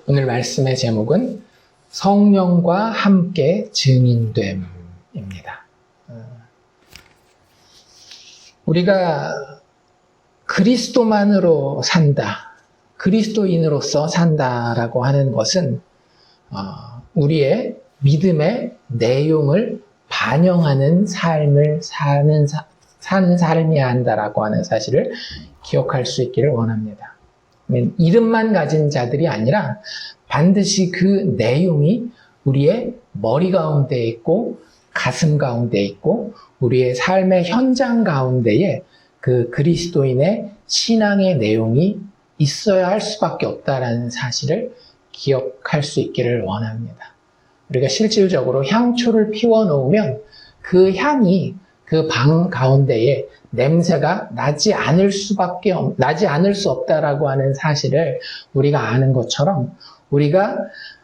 오늘 말씀의 제목은 성령과 함께 증인됨입니다. 우리가 그리스도만으로 산다, 그리스도인으로서 산다라고 하는 것은 우리의 믿음의 내용을 반영하는 삶을 사는 삶이어야 한다라고 하는 사실을 기억할 수 있기를 원합니다. 이름만 가진 자들이 아니라 반드시 그 내용이 우리의 머리 가운데 있고 가슴 가운데 있고 우리의 삶의 현장 가운데에 그 그리스도인의 신앙의 내용이 있어야 할 수밖에 없다라는 사실을 기억할 수 있기를 원합니다. 우리가 실질적으로 향초를 피워 놓으면 그 향이 그 방 가운데에 냄새가 나지 않을 수 없다라고 하는 사실을 우리가 아는 것처럼 우리가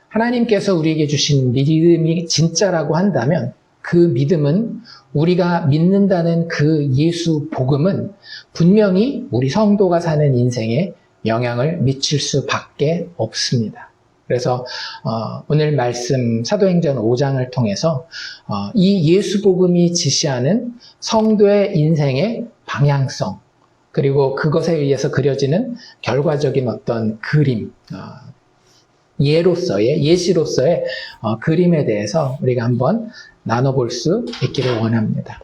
하나님께서 우리에게 주신 믿음이 진짜라고 한다면 그 믿음은 우리가 믿는다는 그 예수 복음은 분명히 우리 성도가 사는 인생에 영향을 미칠 수밖에 없습니다. 그래서 오늘 말씀 사도행전 5장을 통해서 이 예수 복음이 지시하는 성도의 인생의 방향성 그리고 그것에 의해서 그려지는 결과적인 어떤 그림, 예시로서의 그림에 대해서 우리가 한번 나눠볼 수 있기를 원합니다.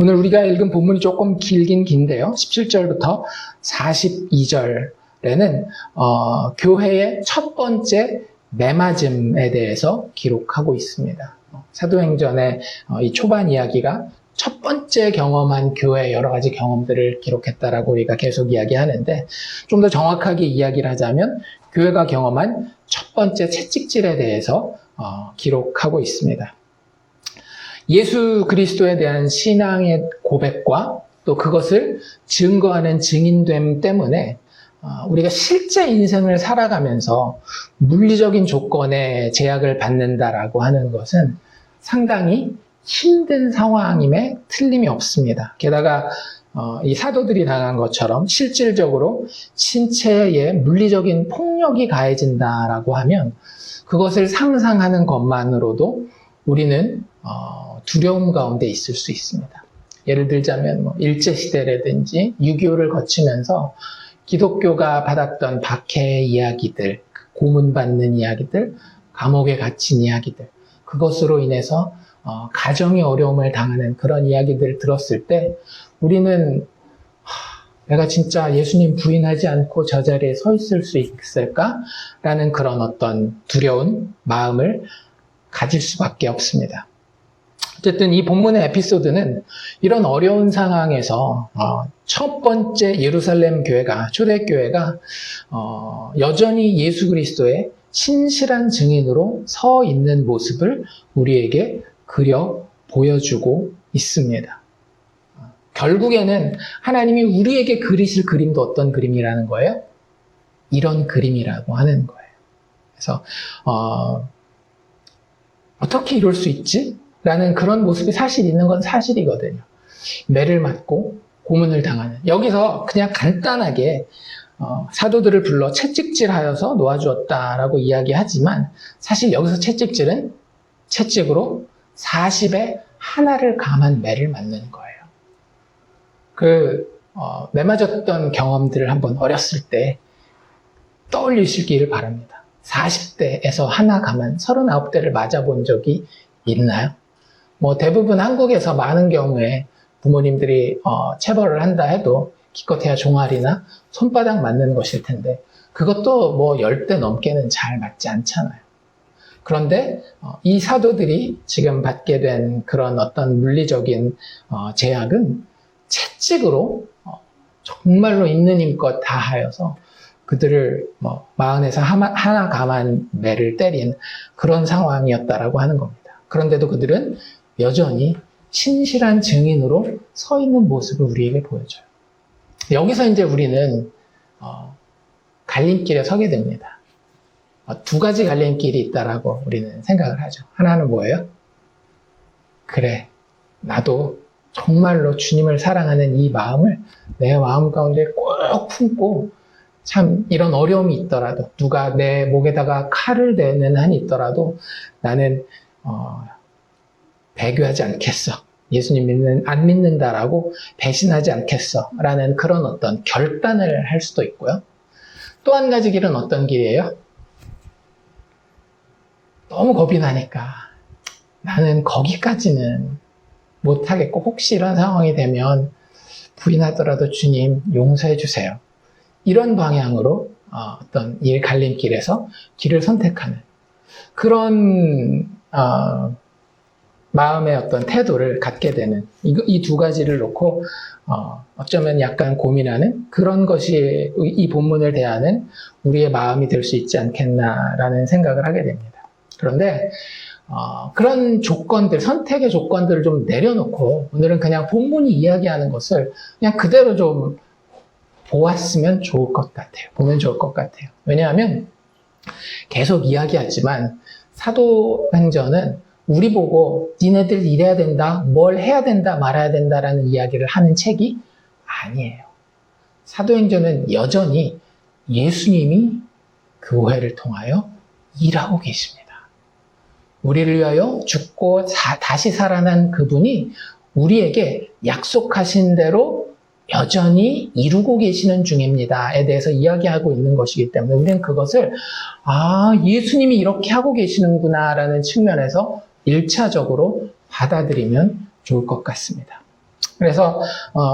오늘 우리가 읽은 본문이 조금 길긴 긴데요. 17절부터 42절에는 교회의 첫 번째 매맞음에 대해서 기록하고 있습니다. 사도행전의 이 초반 이야기가 첫 번째 경험한 교회의 여러 가지 경험들을 기록했다라고 우리가 계속 이야기하는데 좀 더 정확하게 이야기를 하자면 교회가 경험한 첫 번째 채찍질에 대해서 기록하고 있습니다. 예수 그리스도에 대한 신앙의 고백과 또 그것을 증거하는 증인됨 때문에 우리가 실제 인생을 살아가면서 물리적인 조건에 제약을 받는다라고 하는 것은 상당히 힘든 상황임에 틀림이 없습니다. 게다가 이 사도들이 당한 것처럼 실질적으로 신체에 물리적인 폭력이 가해진다라고 하면 그것을 상상하는 것만으로도 우리는 두려움 가운데 있을 수 있습니다. 예를 들자면 일제시대라든지 6.25를 거치면서 기독교가 받았던 박해의 이야기들, 고문받는 이야기들, 감옥에 갇힌 이야기들, 그것으로 인해서 가정의 어려움을 당하는 그런 이야기들을 들었을 때 우리는 내가 진짜 예수님 부인하지 않고 저 자리에 서 있을 수 있을까? 라는 그런 어떤 두려운 마음을 가질 수밖에 없습니다. 어쨌든 이 본문의 에피소드는 이런 어려운 상황에서 첫 번째 예루살렘 교회가, 초대교회가 여전히 예수 그리스도의 신실한 증인으로 서 있는 모습을 우리에게 그려 보여주고 있습니다. 결국에는 하나님이 우리에게 그리실 그림도 어떤 그림이라는 거예요? 이런 그림이라고 하는 거예요. 그래서 어떻게 이럴 수 있지? 라는 그런 모습이 사실 있는 건 사실이거든요. 매를 맞고 고문을 당하는. 여기서 그냥 간단하게 사도들을 불러 채찍질하여서 놓아주었다라고 이야기하지만 사실 여기서 채찍질은 채찍으로 40에 하나를 감한 매를 맞는 거예요. 매 맞았던 경험들을 한번 어렸을 때 떠올리시기를 바랍니다. 40대에서 하나 감한 39대를 맞아본 적이 있나요? 대부분 한국에서 많은 경우에 부모님들이 체벌을 한다 해도 기껏해야 종아리나 손바닥 맞는 것일 텐데 그것도 10대 넘게는 잘 맞지 않잖아요. 그런데 이 사도들이 지금 받게 된 그런 어떤 물리적인 제약은 채찍으로 정말로 있는 힘껏 다하여서 그들을 40에서 하나 감한 매를 때린 그런 상황이었다라고 하는 겁니다. 그런데도 그들은 여전히 신실한 증인으로 서 있는 모습을 우리에게 보여줘요. 여기서 이제 우리는 갈림길에 서게 됩니다. 두 가지 갈림길이 있다라고 우리는 생각을 하죠. 하나는 뭐예요? 그래, 나도 정말로 주님을 사랑하는 이 마음을 내 마음 가운데 꼭 품고 참 이런 어려움이 있더라도 누가 내 목에다가 칼을 대는 한이 있더라도 나는 배교하지 않겠어. 예수님 안 믿는다라고 배신하지 않겠어. 라는 그런 어떤 결단을 할 수도 있고요. 또 한 가지 길은 어떤 길이에요? 너무 겁이 나니까 나는 거기까지는 못하겠고 혹시 이런 상황이 되면 부인하더라도 주님 용서해 주세요. 이런 방향으로 어떤 이 갈림길에서 길을 선택하는 그런 마음의 어떤 태도를 갖게 되는 이 두 가지를 놓고 어쩌면 약간 고민하는 그런 것이 이 본문을 대하는 우리의 마음이 될 수 있지 않겠나라는 생각을 하게 됩니다. 그런데 그런 조건들, 선택의 조건들을 좀 내려놓고 오늘은 그냥 본문이 이야기하는 것을 그냥 그대로 좀 보았으면 좋을 것 같아요. 보면 좋을 것 같아요. 왜냐하면 계속 이야기하지만 사도행전은 우리 보고 니네들 이래야 된다, 뭘 해야 된다, 말아야 된다라는 이야기를 하는 책이 아니에요. 사도행전은 여전히 예수님이 교회를 통하여 일하고 계십니다. 우리를 위하여 죽고 다시 살아난 그분이 우리에게 약속하신 대로 여전히 이루고 계시는 중입니다에 대해서 이야기하고 있는 것이기 때문에 우리는 그것을 예수님이 이렇게 하고 계시는구나 라는 측면에서 1차적으로 받아들이면 좋을 것 같습니다. 그래서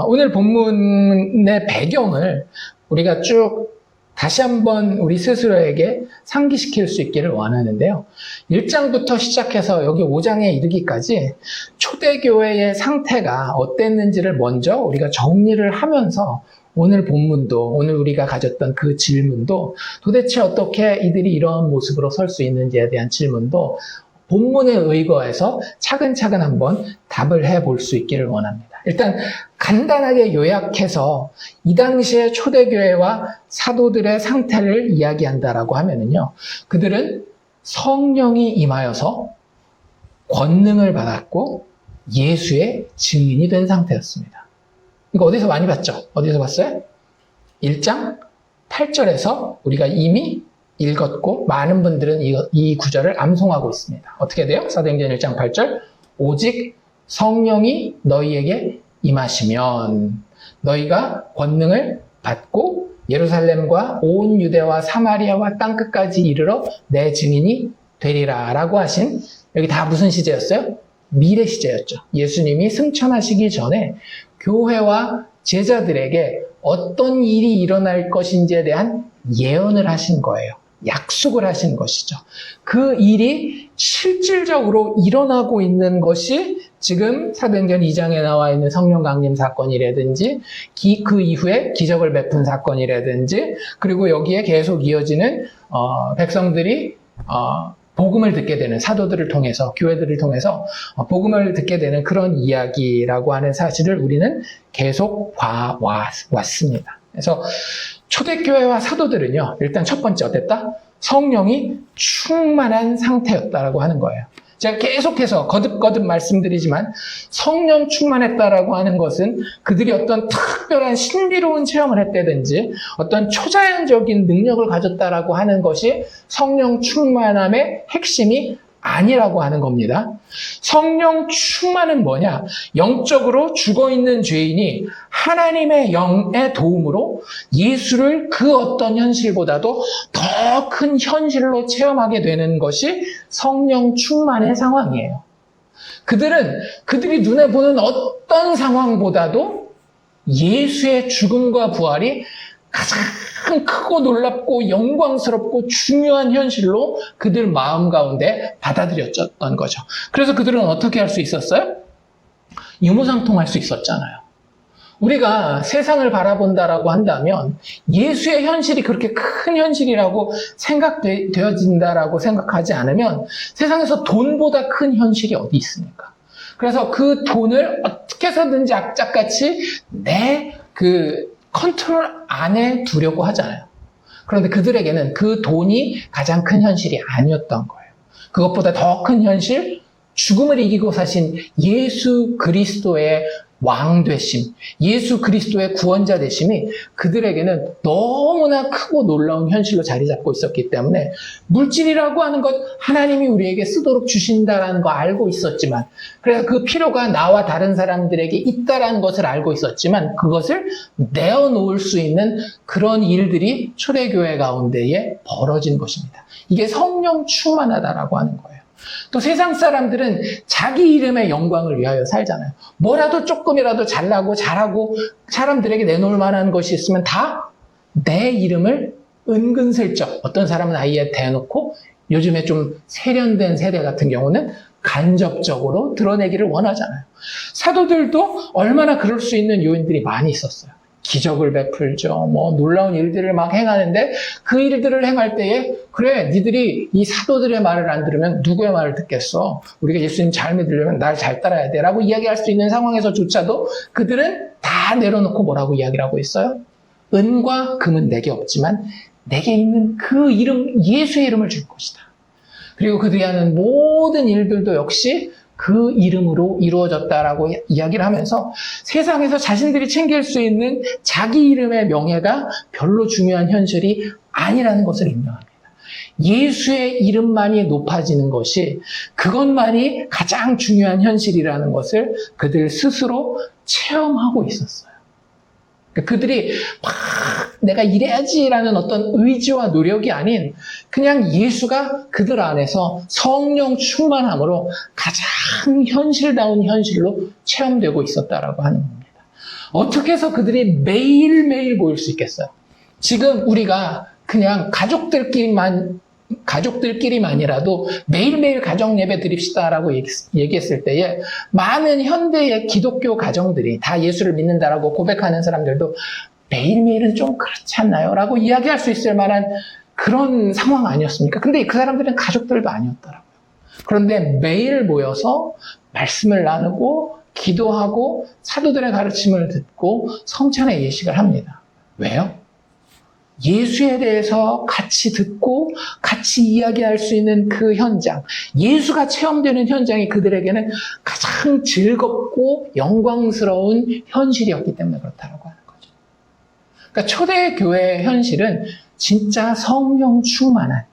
오늘 본문의 배경을 우리가 쭉 다시 한번 우리 스스로에게 상기시킬 수 있기를 원하는데요. 1장부터 시작해서 여기 5장에 이르기까지 초대교회의 상태가 어땠는지를 먼저 우리가 정리를 하면서 오늘 본문도, 오늘 우리가 가졌던 그 질문도 도대체 어떻게 이들이 이런 모습으로 설 수 있는지에 대한 질문도 본문에 의거해서 차근차근 한번 답을 해볼 수 있기를 원합니다. 일단 간단하게 요약해서 이 당시의 초대교회와 사도들의 상태를 이야기한다라고 하면은요, 그들은 성령이 임하여서 권능을 받았고 예수의 증인이 된 상태였습니다. 이거 어디서 많이 봤죠? 어디서 봤어요? 1장 8절에서 우리가 이미 읽었고 많은 분들은 이 구절을 암송하고 있습니다. 어떻게 돼요? 사도행전 1장 8절 오직 성령이 너희에게 임하시면 너희가 권능을 받고 예루살렘과 온 유대와 사마리아와 땅끝까지 이르러 내 증인이 되리라 라고 하신, 여기 다 무슨 시제였어요? 미래 시제였죠. 예수님이 승천하시기 전에 교회와 제자들에게 어떤 일이 일어날 것인지에 대한 예언을 하신 거예요. 약속을 하신 것이죠. 그 일이 실질적으로 일어나고 있는 것이 지금 사도행전 2장에 나와 있는 성령 강림 사건이라든지 그 이후에 기적을 베푼 사건이라든지 그리고 여기에 계속 이어지는 백성들이 복음을 듣게 되는, 사도들을 통해서, 교회들을 통해서 복음을 듣게 되는 그런 이야기라고 하는 사실을 우리는 계속 봐왔습니다. 그래서 초대교회와 사도들은요, 일단 첫 번째 어땠다? 성령이 충만한 상태였다라고 하는 거예요. 제가 계속해서 거듭거듭 말씀드리지만 성령 충만했다라고 하는 것은 그들이 어떤 특별한 신비로운 체험을 했다든지 어떤 초자연적인 능력을 가졌다라고 하는 것이 성령 충만함의 핵심이 아니라고 하는 겁니다. 성령 충만은 뭐냐? 영적으로 죽어있는 죄인이 하나님의 영의 도움으로 예수를 그 어떤 현실보다도 더 큰 현실로 체험하게 되는 것이 성령 충만의 상황이에요. 그들이 눈에 보는 어떤 상황보다도 예수의 죽음과 부활이 가장 크고 놀랍고 영광스럽고 중요한 현실로 그들 마음 가운데 받아들였던 거죠. 그래서 그들은 어떻게 할 수 있었어요? 유무상통할 수 있었잖아요. 우리가 세상을 바라본다라고 한다면 예수의 현실이 그렇게 큰 현실이라고 생각되어진다라고 생각하지 않으면 세상에서 돈보다 큰 현실이 어디 있습니까? 그래서 그 돈을 어떻게 해서든지 악착같이 내 컨트롤 안에 두려고 하잖아요. 그런데 그들에게는 그 돈이 가장 큰 현실이 아니었던 거예요. 그것보다 더 큰 현실, 죽음을 이기고 사신 예수 그리스도의 왕 되심, 예수 그리스도의 구원자 되심이 그들에게는 너무나 크고 놀라운 현실로 자리 잡고 있었기 때문에 물질이라고 하는 것 하나님이 우리에게 쓰도록 주신다라는 거 알고 있었지만, 그래서 그 필요가 나와 다른 사람들에게 있다라는 것을 알고 있었지만 그것을 내어놓을 수 있는 그런 일들이 초대교회 가운데에 벌어진 것입니다. 이게 성령 충만하다라고 하는 거예요. 또 세상 사람들은 자기 이름의 영광을 위하여 살잖아요. 뭐라도 조금이라도 잘나고 잘하고 사람들에게 내놓을 만한 것이 있으면 다 내 이름을 은근슬쩍, 어떤 사람은 아예 대놓고, 요즘에 좀 세련된 세대 같은 경우는 간접적으로 드러내기를 원하잖아요. 사도들도 얼마나 그럴 수 있는 요인들이 많이 있었어요. 기적을 베풀죠. 놀라운 일들을 막 행하는데 그 일들을 행할 때에, 그래, 니들이 이 사도들의 말을 안 들으면 누구의 말을 듣겠어? 우리가 예수님 잘 믿으려면 날 잘 따라야 돼 라고 이야기할 수 있는 상황에서조차도 그들은 다 내려놓고 뭐라고 이야기를 하고 있어요? 은과 금은 내게 없지만 내게 있는 그 이름, 예수의 이름을 줄 것이다. 그리고 그들이 하는 모든 일들도 역시 그 이름으로 이루어졌다라고 이야기를 하면서 세상에서 자신들이 챙길 수 있는 자기 이름의 명예가 별로 중요한 현실이 아니라는 것을 인정합니다. 예수의 이름만이 높아지는 것이, 그것만이 가장 중요한 현실이라는 것을 그들 스스로 체험하고 있었어요. 그들이 막 내가 이래야지라는 어떤 의지와 노력이 아닌, 그냥 예수가 그들 안에서 성령 충만함으로 가장 현실다운 현실로 체험되고 있었다라고 하는 겁니다. 어떻게 해서 그들이 매일매일 모일 수 있겠어요? 지금 우리가 그냥 가족들끼리만이라도 매일매일 가정 예배 드립시다라고 얘기했을 때에 많은 현대의 기독교 가정들이 다 예수를 믿는다라고 고백하는 사람들도 매일매일은 좀 그렇지 않나요? 라고 이야기할 수 있을 만한 그런 상황 아니었습니까? 근데 그 사람들은 가족들도 아니었더라고요. 그런데 매일 모여서 말씀을 나누고 기도하고 사도들의 가르침을 듣고 성찬의 예식을 합니다. 왜요? 예수에 대해서 같이 듣고 같이 이야기할 수 있는 그 현장, 예수가 체험되는 현장이 그들에게는 가장 즐겁고 영광스러운 현실이었기 때문에 그렇다고 하는 거죠. 그러니까 초대교회의 현실은 진짜 성령 충만한,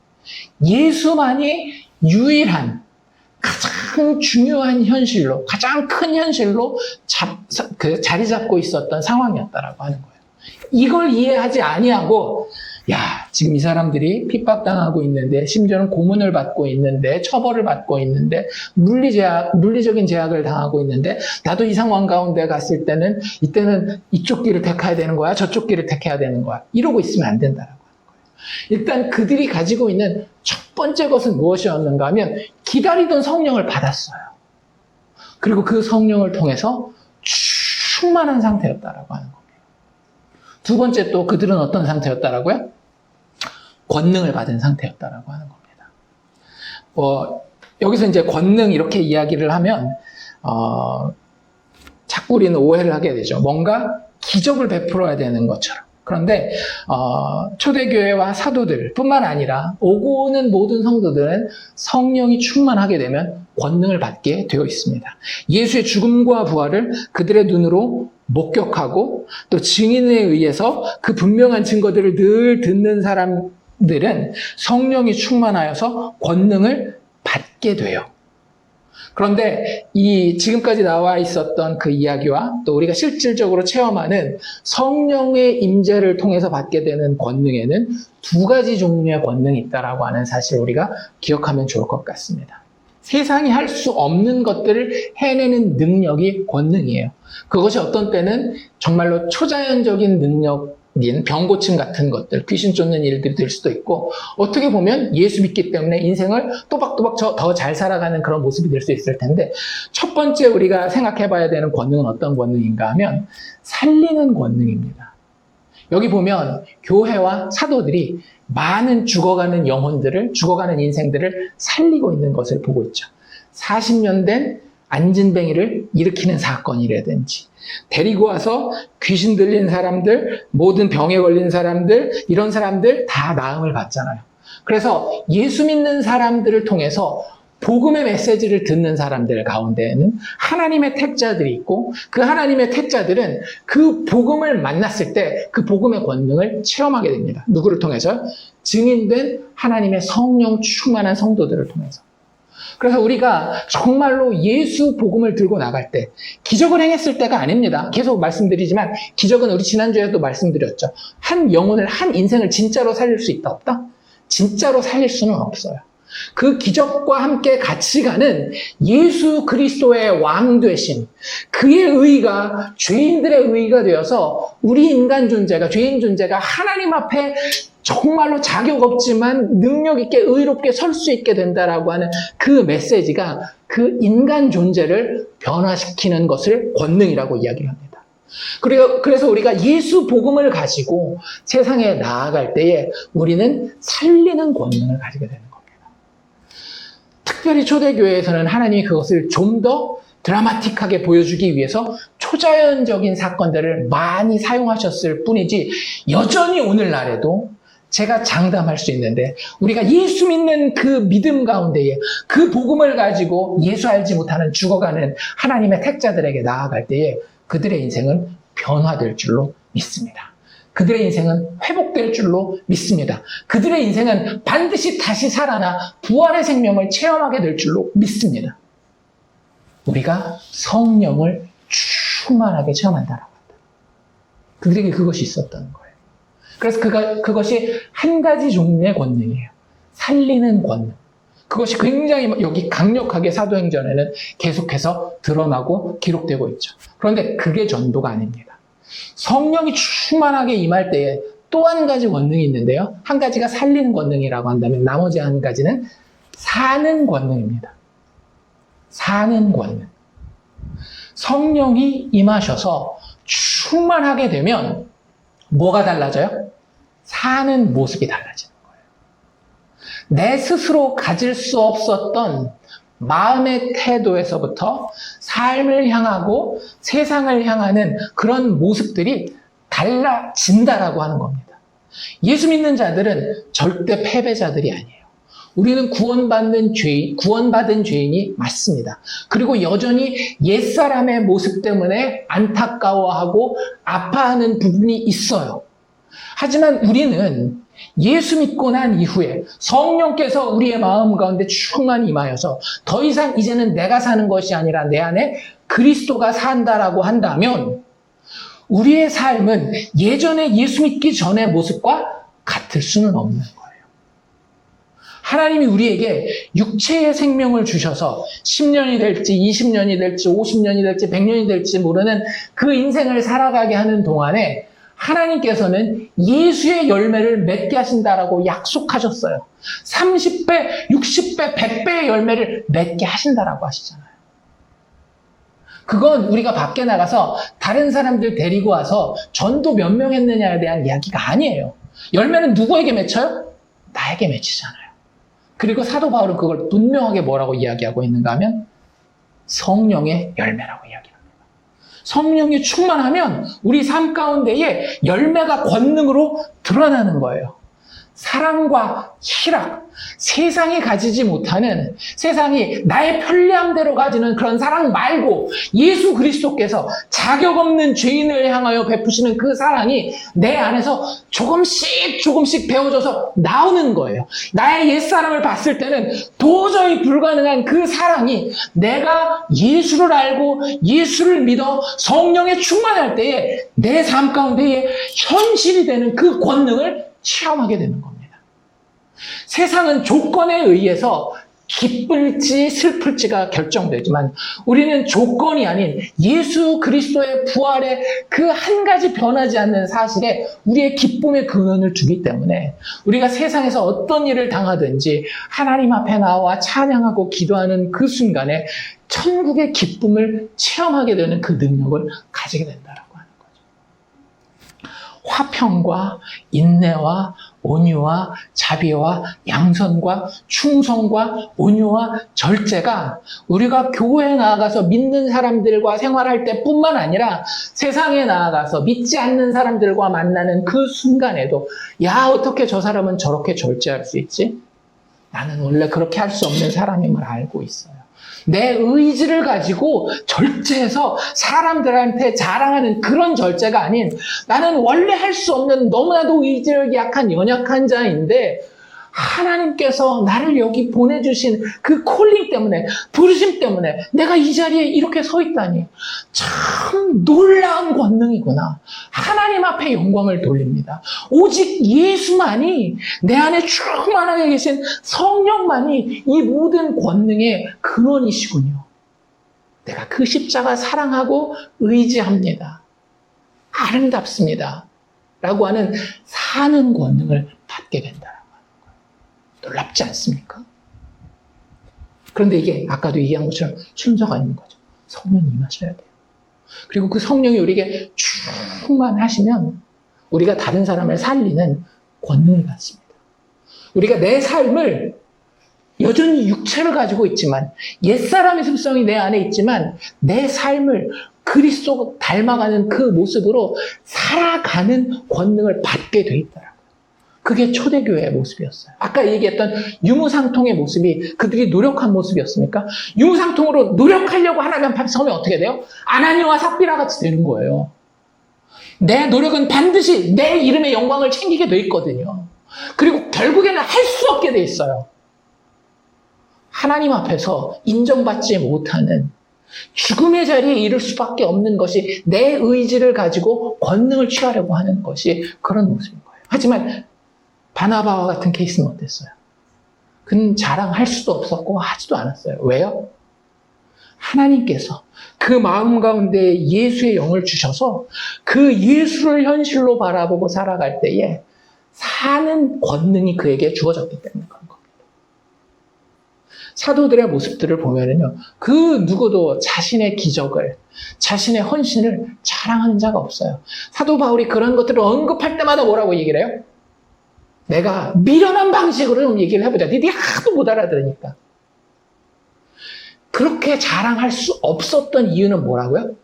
예수만이 유일한 가장 중요한 현실로, 가장 큰 현실로 자리 잡고 있었던 상황이었다라고 하는 거예요. 이걸 이해하지 아니하고, 야, 지금 이 사람들이 핍박당하고 있는데, 심지어는 고문을 받고 있는데, 처벌을 받고 있는데, 물리적인 제약을 당하고 있는데, 나도 이 상황 가운데 갔을 때는, 이때는 이쪽 길을 택해야 되는 거야, 저쪽 길을 택해야 되는 거야. 이러고 있으면 안 된다라고 하는 거예요. 일단 그들이 가지고 있는 첫 번째 것은 무엇이었는가 하면, 기다리던 성령을 받았어요. 그리고 그 성령을 통해서 충만한 상태였다라고 하는 거예요. 두 번째, 또 그들은 어떤 상태였다라고요? 권능을 받은 상태였다라고 하는 겁니다. 여기서 이제 권능 이렇게 이야기를 하면 자꾸 우리는 오해를 하게 되죠. 뭔가 기적을 베풀어야 되는 것처럼. 그런데 초대교회와 사도들 뿐만 아니라 오고 오는 모든 성도들은 성령이 충만하게 되면 권능을 받게 되어 있습니다. 예수의 죽음과 부활을 그들의 눈으로 목격하고 또 증인에 의해서 그 분명한 증거들을 늘 듣는 사람들은 성령이 충만하여서 권능을 받게 돼요. 그런데 이 지금까지 나와 있었던 그 이야기와 또 우리가 실질적으로 체험하는 성령의 임재를 통해서 받게 되는 권능에는 두 가지 종류의 권능이 있다라고 하는 사실을 우리가 기억하면 좋을 것 같습니다. 세상이 할 수 없는 것들을 해내는 능력이 권능이에요. 그것이 어떤 때는 정말로 초자연적인 능력인 병고침 같은 것들, 귀신 쫓는 일들이 될 수도 있고, 어떻게 보면 예수 믿기 때문에 인생을 또박또박 더 잘 살아가는 그런 모습이 될 수 있을 텐데, 첫 번째 우리가 생각해 봐야 되는 권능은 어떤 권능인가 하면 살리는 권능입니다. 여기 보면 교회와 사도들이 많은 죽어가는 영혼들을, 죽어가는 인생들을 살리고 있는 것을 보고 있죠. 40년 된 안진뱅이를 일으키는 사건이라든지, 데리고 와서 귀신 들린 사람들, 모든 병에 걸린 사람들, 이런 사람들 다 나음을 받잖아요. 그래서 예수 믿는 사람들을 통해서 복음의 메시지를 듣는 사람들 가운데에는 하나님의 택자들이 있고, 그 하나님의 택자들은 그 복음을 만났을 때 그 복음의 권능을 체험하게 됩니다. 누구를 통해서? 증인된 하나님의 성령 충만한 성도들을 통해서. 그래서 우리가 정말로 예수 복음을 들고 나갈 때 기적을 행했을 때가 아닙니다. 계속 말씀드리지만 기적은 우리 지난주에도 말씀드렸죠. 한 영혼을, 한 인생을 진짜로 살릴 수 있다 없다? 진짜로 살릴 수는 없어요. 그 기적과 함께 같이 가는 예수 그리스도의 왕 되심, 그의 의가 죄인들의 의가 되어서 우리 인간 존재가, 죄인 존재가 하나님 앞에 정말로 자격 없지만 능력 있게 의롭게 설 수 있게 된다라고 하는 그 메시지가 그 인간 존재를 변화시키는 것을 권능이라고 이야기를 합니다. 그래서 우리가 예수 복음을 가지고 세상에 나아갈 때에 우리는 살리는 권능을 가지게 되는 겁니다. 특별히 초대교회에서는 하나님이 그것을 좀 더 드라마틱하게 보여주기 위해서 초자연적인 사건들을 많이 사용하셨을 뿐이지, 여전히 오늘날에도 제가 장담할 수 있는데, 우리가 예수 믿는 그 믿음 가운데에 그 복음을 가지고 예수 알지 못하는 죽어가는 하나님의 택자들에게 나아갈 때에 그들의 인생은 변화될 줄로 믿습니다. 그들의 인생은 회복될 줄로 믿습니다. 그들의 인생은 반드시 다시 살아나 부활의 생명을 체험하게 될 줄로 믿습니다. 우리가 성령을 충만하게 체험한다라고 한다. 그들에게 그것이 있었다는 거예요. 그래서 그것이 한 가지 종류의 권능이에요. 살리는 권능. 그것이 굉장히 여기 강력하게 사도행전에는 계속해서 드러나고 기록되고 있죠. 그런데 그게 전부가 아닙니다. 성령이 충만하게 임할 때에 또 한 가지 권능이 있는데요. 한 가지가 살리는 권능이라고 한다면 나머지 한 가지는 사는 권능입니다. 사는 권능. 성령이 임하셔서 충만하게 되면 뭐가 달라져요? 사는 모습이 달라지는 거예요. 내 스스로 가질 수 없었던 마음의 태도에서부터 삶을 향하고 세상을 향하는 그런 모습들이 달라진다라고 하는 겁니다. 예수 믿는 자들은 절대 패배자들이 아니에요. 우리는 구원받은 죄인이 맞습니다. 그리고 여전히 옛사람의 모습 때문에 안타까워하고 아파하는 부분이 있어요. 하지만 우리는 예수 믿고 난 이후에 성령께서 우리의 마음 가운데 충만히 임하여서 더 이상 이제는 내가 사는 것이 아니라 내 안에 그리스도가 산다라고 한다면 우리의 삶은 예전에 예수 믿기 전의 모습과 같을 수는 없는 거예요. 하나님이 우리에게 육체의 생명을 주셔서 10년이 될지 20년이 될지 50년이 될지 100년이 될지 모르는 그 인생을 살아가게 하는 동안에 하나님께서는 예수의 열매를 맺게 하신다라고 약속하셨어요. 30배, 60배, 100배의 열매를 맺게 하신다라고 하시잖아요. 그건 우리가 밖에 나가서 다른 사람들 데리고 와서 전도 몇 명 했느냐에 대한 이야기가 아니에요. 열매는 누구에게 맺혀요? 나에게 맺히잖아요. 그리고 사도 바울은 그걸 분명하게 뭐라고 이야기하고 있는가 하면 성령의 열매라고 이야기합니다. 성령이 충만하면 우리 삶 가운데에 열매가 권능으로 드러나는 거예요. 사랑과 희락, 세상이 가지지 못하는, 세상이 나의 편리함대로 가지는 그런 사랑 말고 예수 그리스도께서 자격 없는 죄인을 향하여 베푸시는 그 사랑이 내 안에서 조금씩 배워져서 나오는 거예요. 나의 옛사람을 봤을 때는 도저히 불가능한 그 사랑이 내가 예수를 알고 예수를 믿어 성령에 충만할 때에 내 삶 가운데에 현실이 되는 그 권능을 체험하게 되는 겁니다. 세상은 조건에 의해서 기쁠지 슬플지가 결정되지만 우리는 조건이 아닌 예수 그리스도의 부활의 그 한 가지 변하지 않는 사실에 우리의 기쁨의 근원을 두기 때문에 우리가 세상에서 어떤 일을 당하든지 하나님 앞에 나와 찬양하고 기도하는 그 순간에 천국의 기쁨을 체험하게 되는 그 능력을 가지게 된다라고 하는 거죠. 화평과 인내와 온유와 자비와 양선과 충성과 온유와 절제가 우리가 교회에 나아가서 믿는 사람들과 생활할 때뿐만 아니라 세상에 나아가서 믿지 않는 사람들과 만나는 그 순간에도 야, 어떻게 저 사람은 저렇게 절제할 수 있지? 나는 원래 그렇게 할 수 없는 사람임을 알고 있어요. 내 의지를 가지고 절제해서 사람들한테 자랑하는 그런 절제가 아닌 나는 원래 할 수 없는 너무나도 의지력이 약한 연약한 자인데 하나님께서 나를 여기 보내주신 그 콜링 때문에, 부르심 때문에 내가 이 자리에 이렇게 서 있다니 참 놀라운 권능이구나. 하나님 앞에 영광을 돌립니다. 오직 예수만이, 내 안에 충만하게 계신 성령만이 이 모든 권능의 근원이시군요. 내가 그 십자가 사랑하고 의지합니다. 아름답습니다. 라고 하는 사는 권능을 받게 된다. 놀랍지 않습니까? 그런데 이게 아까도 얘기한 것처럼 순서가 있는 거죠. 성령이 임하셔야 돼요. 그리고 그 성령이 우리에게 충만하시면 우리가 다른 사람을 살리는 권능을 받습니다. 우리가 내 삶을 여전히 육체를 가지고 있지만, 옛사람의 습성이 내 안에 있지만 내 삶을 그리스도 닮아가는 그 모습으로 살아가는 권능을 받게 돼 있더라고요. 그게 초대교회의 모습이었어요. 아까 얘기했던 유무상통의 모습이 그들이 노력한 모습이었습니까? 유무상통으로 노력하려고 하나님 앞에 서면 어떻게 돼요? 아나니와 삽비라 같이 되는 거예요. 내 노력은 반드시 내 이름의 영광을 챙기게 돼 있거든요. 그리고 결국에는 할 수 없게 돼 있어요. 하나님 앞에서 인정받지 못하는 죽음의 자리에 이를 수밖에 없는 것이 내 의지를 가지고 권능을 취하려고 하는 것이 그런 모습인 거예요. 하지만 바나바와 같은 케이스는 어땠어요? 그는 자랑할 수도 없었고 하지도 않았어요. 왜요? 하나님께서 그 마음 가운데 예수의 영을 주셔서 그 예수를 현실로 바라보고 살아갈 때에 사는 권능이 그에게 주어졌기 때문에 그런 겁니다. 사도들의 모습들을 보면은요, 그 누구도 자신의 기적을, 자신의 헌신을 자랑하는 자가 없어요. 사도 바울이 그런 것들을 언급할 때마다 뭐라고 얘기를 해요? 내가 미련한 방식으로 좀 얘기를 해보자. 니들이 하도 못 알아들으니까. 그렇게 자랑할 수 없었던 이유는 뭐라고요?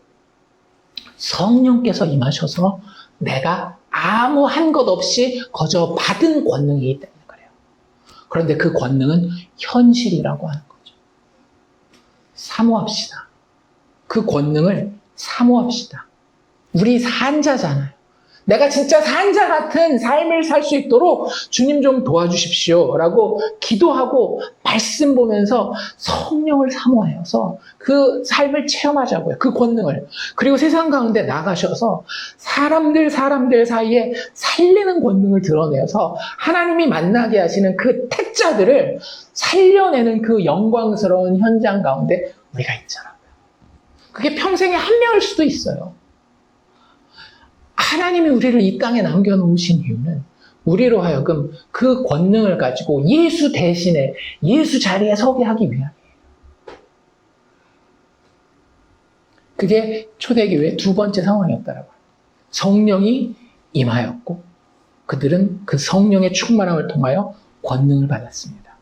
성령께서 임하셔서 내가 아무 한 것 없이 거저 받은 권능이기 때문에 그래요. 그런데 그 권능은 현실이라고 하는 거죠. 사모합시다. 그 권능을 사모합시다. 우리 산자잖아요. 내가 진짜 산자 같은 삶을 살 수 있도록 주님 좀 도와주십시오 라고 기도하고 말씀 보면서 성령을 사모하여서 그 삶을 체험하자고요. 그 권능을. 그리고 세상 가운데 나가셔서 사람들 사이에 살리는 권능을 드러내서 하나님이 만나게 하시는 그 택자들을 살려내는 그 영광스러운 현장 가운데 우리가 있잖아요. 그게 평생에 한 명일 수도 있어요. 하나님이 우리를 이 땅에 남겨놓으신 이유는 우리로 하여금 그 권능을 가지고 예수 대신에 예수 자리에 서게 하기 위함이에요. 그게 초대교회의 두 번째 상황이었다라고. 성령이 임하였고 그들은 그 성령의 충만함을 통하여 권능을 받았습니다.